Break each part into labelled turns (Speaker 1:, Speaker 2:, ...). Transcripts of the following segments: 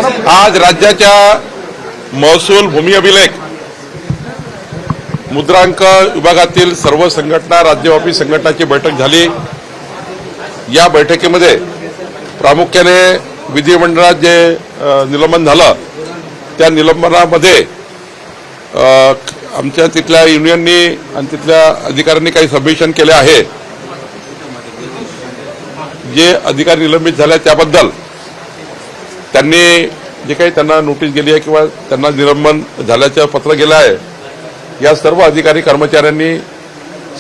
Speaker 1: आज राज्याच्या महसूल भूमी अभिलेख मुद्रांक विभागातील सर्व संघटना राज्यव्यापी संघटनाची बैठक झाली। या बैठकीमध्ये प्रामुख्याने विधिमंडळात जे निलंबन झालं त्या निलंबनामध्ये आमच्या तिथल्या युनियननी आणि तिथल्या अधिकाऱ्यांनी काही सबमिशन केले आहे। जे अधिकारी निलंबित झाले त्याबद्दल त्यांनी जे काही त्यांना नोटीस गेली आहे किंवा त्यांना निलंबन झाल्याचं पत्र गेलं आहे, या सर्व अधिकारी कर्मचाऱ्यांनी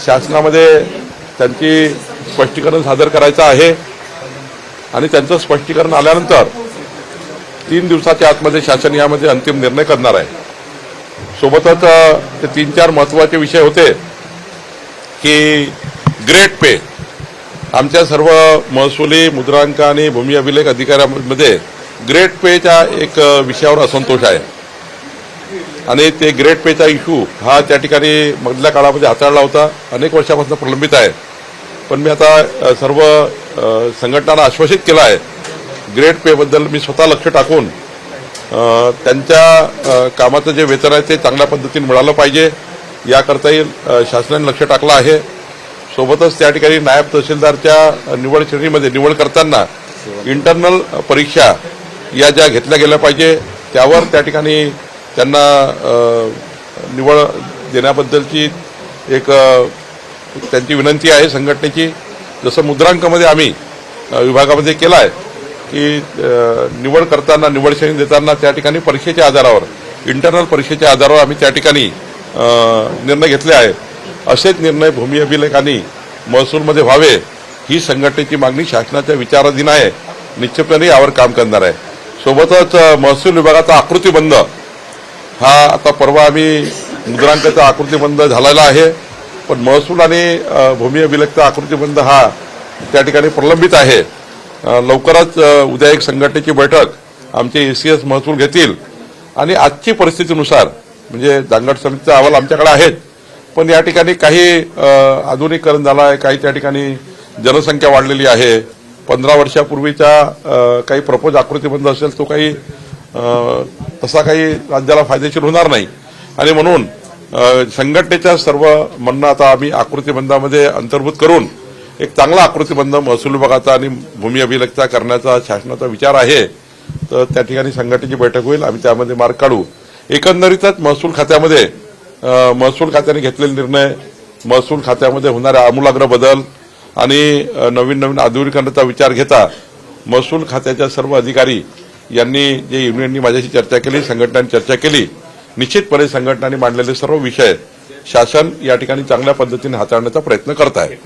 Speaker 1: शासनामध्ये त्यांची स्पष्टीकरण सादर करायचं आहे आणि त्यांचं स्पष्टीकरण आल्यानंतर 3 दिवसाच्या आतमध्ये शासन यामध्ये अंतिम निर्णय करणार आहे। सोबतच ते 3-4 महत्त्वाचे विषय होते की ग्रेड पे आमच्या सर्व महसुली मुद्रांक आणि भूमी अभिलेख अधिकाऱ्यांमध्ये ग्रेड पेच्या एक विषयावर असंतोष आहे आणि ते ग्रेड पेचा इश्यू हा त्या ठिकाणी मधल्या काळामध्ये हाताळला होता, अनेक वर्षापासून प्रलंबित आहे। पण मी आता सर्व संघटनांना आश्वासित केलं आहे ग्रेड पेबद्दल मी स्वतः लक्ष टाकून त्यांच्या कामाचं जे वेतन आहे ते चांगल्या पद्धतीने मिळालं पाहिजे याकरताही शासनाने लक्ष टाकलं आहे। सोबतच त्या ठिकाणी नायब तहसीलदारच्या निवड श्रेणीमध्ये निवड करताना इंटरनल परीक्षा या ज्या घेतल्या गेल्या पाहिजे त्यावर त्या ठिकाणी त्यांना निवड देण्याबद्दलची एक त्यांची विनंती आहे संघटनेची। जसं मुद्रांकामध्ये आम्ही विभागामध्ये केलं आहे की निवड करताना निवड श्रेणी देताना त्या ठिकाणी परीक्षेच्या आधारावर इंटरनल परीक्षेच्या आधारावर आम्ही त्या ठिकाणी निर्णय घेतले आहे। असेच निर्णय भूमी अभिलेख आणि महसूलमध्ये व्हावे ही संघटनेची मागणी शासनाच्या विचाराधीन आहे। निश्चितपणे यावर काम करणार आहे। सोबतच महसूल विभागाचा आकृतीबंध हा आता परवा आम्ही मुद्रांकाचा आकृतीबंध झालेला आहे, पण महसूल आणि भूमी अभिलेखचा आकृतीबंध हा त्या ठिकाणी प्रलंबित आहे। लवकरच उद्या एक संघटनेची बैठक आमचे एसीएस महसूल घेतील आणि आजची परिस्थितीनुसार म्हणजे जांगड समितीचा अहवाल आमच्याकडे आहेत, पण या ठिकाणी काही आधुनिकीकरण झालं आहे, काही त्या ठिकाणी जनसंख्या वाढलेली आहे। 15 वर्षापूर्वीचा काही प्रपोज आकृतीबंध असेल तो काही तसा काही राज्याला फायदेशीर होणार नाही आणि म्हणून संघटनेच्या सर्व म्हणणं आता आम्ही आकृतीबंधामध्ये अंतर्भूत करून एक चांगला आकृतीबंध महसूल विभागाचा आणि भूमी अभिलेखचा करण्याचा शासनाचा विचार आहे। तर त्या ठिकाणी संघटनेची बैठक होईल, आम्ही त्यामध्ये मार्ग काढू। एकंदरीतच महसूल खात्यामध्ये महसूल खात्याने घेतलेले निर्णय, महसूल खात्यामध्ये होणारे आमूलाग्र बदल आणि नवीन आधुनिकीकरणाचा विचार घेता महसूल खात्याच्या सर्व अधिकारी यांनी जे युनियननी माझ्याशी चर्चा केली, संघटनांनी चर्चा केली, निश्चितपणे संघटनांनी मांडलेले सर्व विषय शासन या ठिकाणी चांगल्या पद्धतीने हाताळण्याचा प्रयत्न करत आहे।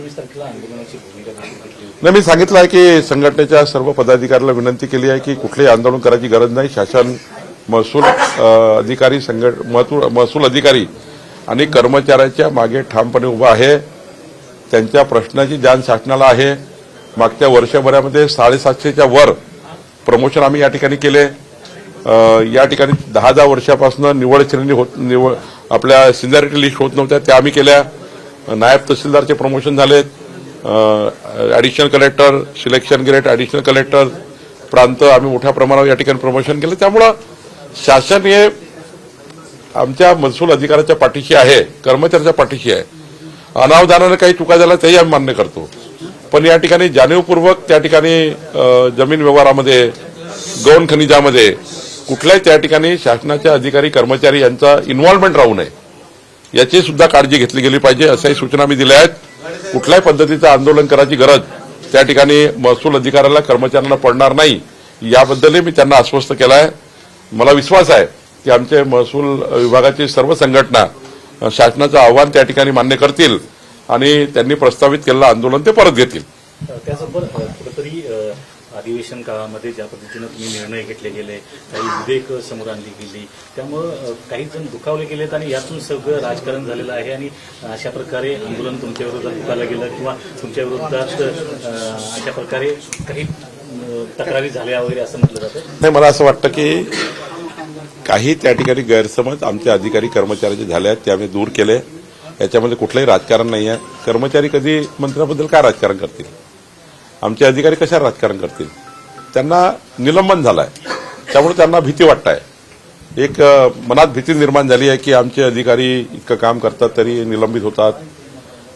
Speaker 1: मी सांगितलं आहे की संघटनेच्या सर्व पदाधिकाऱ्यांना विनंती केली आहे की कुठलेही आंदोलन करायची गरज नाही। शासन महसूल अधिकारी महसूल अधिकारी आणि कर्मचाऱ्यांच्या मागे ठामपणे उभा आहे। त्यांच्या प्रश्नाची जाण शासनाला आहे। मागच्या वर्षभरामध्ये 750च्या वर प्रमोशन आम्ही या ठिकाणी केले। या ठिकाणी 10 वर्षापासून निवड श्रेणी आपल्या सिनियरिटी लिस्ट होत नव्हत्या त्या आम्ही केल्या। नायब तहसीलदारचे प्रमोशन झालेत, additional collector, selection grade additional collector, प्रांत आम्ही मोठ्या प्रमाणावर या ठिकाणी प्रमोशन केलं। त्यामुळं शासन हे आमच्या महसूल अधिकाऱ्याच्या पाठीशी आहे, कर्मचाऱ्याच्या पाठीशी आहे। अनावधानाने काही चुका झाल्या तेही आम्ही मान्य करतो, पण या ठिकाणी जाणीवपूर्वक त्या ठिकाणी जमीन व्यवहारामध्ये गौण खनिजामध्ये कुठल्याही त्या ठिकाणी शासनाच्या अधिकारी कर्मचारी यांचा इन्व्हॉल्वमेंट राहू नये याची सुद्धा काळजी घेतली गेली पाहिजे अशाही सूचना मी दिल्या आहेत। कुठल्याही पद्धतीचं आंदोलन करायची गरज त्या ठिकाणी महसूल अधिकाऱ्याला कर्मचाऱ्यांना पडणार नाही याबद्दलही मी त्यांना आश्वस्त केलं आहे। मला विश्वास आहे की आमचे महसूल विभागाची सर्व संघटना शासनाचं आव्हान त्या ठिकाणी मान्य करतील आणि त्यांनी प्रस्तावित केलेलं आंदोलन ते परत घेतील।
Speaker 2: त्याचबरोबर कुठेतरी अधिवेशन काळामध्ये ज्या पद्धतीनं तुम्ही निर्णय घेतले गेले, काही विधेयक समोर आणली गेली, त्यामुळं काही जण दुखावले गेलेत आणि यातून सगळं राजकारण झालेलं आहे आणि अशा प्रकारे आंदोलन तुमच्या विरोधात दुखायला गेलं किंवा तुमच्या विरोधात अशा प्रकारे काही तक्रारी झाल्या वगैरे असं म्हटलं जातं।
Speaker 1: नाही, मला असं वाटतं की काही त्या ठिकाणी गैरसमज आमचे अधिकारी कर्मचाऱ्यांचे झाले आहेत ते आम्ही दूर केले। याच्यामध्ये कुठलंही राजकारण नाही आहे। कर्मचारी कधी मंत्र्याबद्दल काय राजकारण करतील, आमचे अधिकारी कशा राजकारण करतील? त्यांना निलंबन झालंय, त्यामुळे त्यांना भीती वाटत आहे. एक मनात भीती निर्माण झाली आहे की आमचे अधिकारी इतकं काम करतात तरी निलंबित होतात.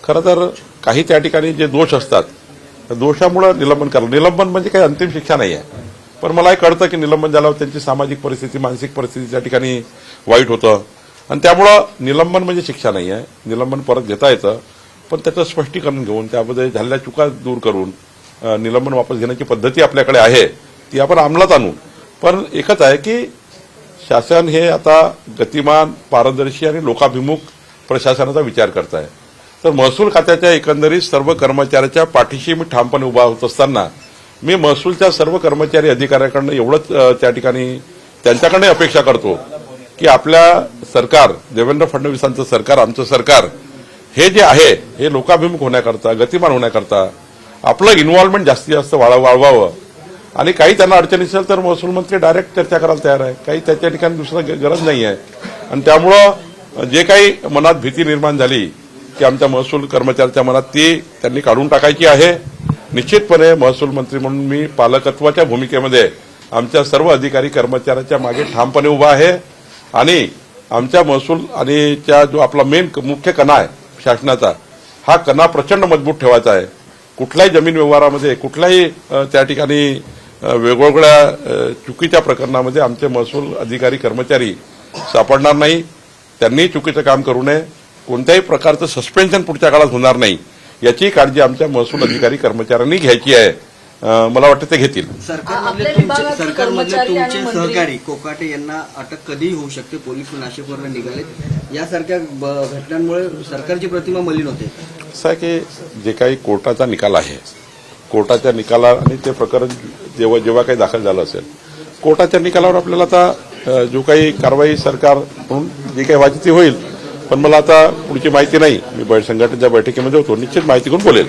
Speaker 1: खरं तर काही त्या ठिकाणी जे दोष असतात त्या दोषामुळे निलंबन करणं, निलंबन म्हणजे काही अंतिम शिक्षा नाही आहे. पण मला हे कळतं की निलंबन झाल्यावर त्यांची सामाजिक परिस्थिती, मानसिक परिस्थिती त्या ठिकाणी वाईट होतं आणि त्यामुळं निलंबन म्हणजे शिक्षा नाही आहे. निलंबन परत घेता येतं, पण त्याचं स्पष्टीकरण घेऊन त्यामध्ये झालेल्या चुका दूर करून निलंबन वापस घेण्याची पद्धती आपल्याकडे आहे, ती आपण अंमलात आणू. पण एकच आहे की शासन हे आता गतिमान, पारदर्शी आणि लोकाभिमुख प्रशासनाचा विचार करत आहे. तर महसूल खात्याच्या एकंदरीत सर्व कर्मचाऱ्याच्या पाठीशी मी ठामपणे उभा होत असताना मी महसूलच्या सर्व कर्मचारी अधिकाऱ्यांकडनं एवढंच त्या ठिकाणी त्यांच्याकडनं अपेक्षा करतो की आपल्या सरकार, देवेंद्र फडणवीसांचं सरकार, आमचं सरकार हे जे आहे हे लोकाभिमुख होण्याकरता, गतिमान होण्याकरता आपलं इन्व्हॉल्वमेंट जास्तीत जास्त वाढवावं. आणि काही त्यांना अडचणी असेल तर महसूल मंत्री डायरेक्ट चर्चा करायला तयार आहे. काही त्याच्या ठिकाणी दुसरं गरज नाही आहे. आणि त्यामुळं जे काही मनात भीती निर्माण झाली की आमच्या महसूल कर्मचाऱ्याच्या मनात, ती त्यांनी काढून टाकायची आहे. निश्चितपणे महसूल मंत्री म्हणून मी पालकत्वाच्या भूमिकेमध्ये आमच्या सर्व अधिकारी कर्मचाऱ्याच्या मागे ठामपणे उभा आहे. आणि आमच्या महसूल आणि जो आपला मेन मुख्य कणा आहे शासनाचा, हा कणा प्रचंड मजबूत ठेवायचा आहे. कुठल्याही जमीन व्यवहारामध्ये, कुठल्याही त्या ठिकाणी वेगवेगळ्या चुकीच्या प्रकरणामध्ये आमचे महसूल अधिकारी कर्मचारी सापडणार नाही. त्यांनी चुकीचं काम करू नये. कोणत्याही प्रकारचं सस्पेन्शन पुढच्या काळात होणार नाही याची काळजी आमच्या महसूल अधिकारी कर्मचाऱ्यांनी घ्यायची आहे. मला वाटतं ते घेतील.
Speaker 3: सरकारमधले तुमचे सहकारी कोकाटे यांना अटक कधीही होऊ शकते. पोलीस नाशिकवरून निघाले. यासारख्या घटनांमुळे सरकारची प्रतिमा मलिन होते.
Speaker 1: असं आहे की जे काही कोर्टाचा निकाल आहे, कोर्टाच्या निकाला आणि ते प्रकरण जेव्हा काही दाखल झालं असेल, कोर्टाच्या निकालावर आपल्याला आता जो काही कारवाई सरकार म्हणून जी काही व्हायची ती होईल. पण मला आता पुढची माहिती नाही. मी संघटनेच्या बैठकीमध्ये होतो, निश्चित माहिती घेऊन बोलेल.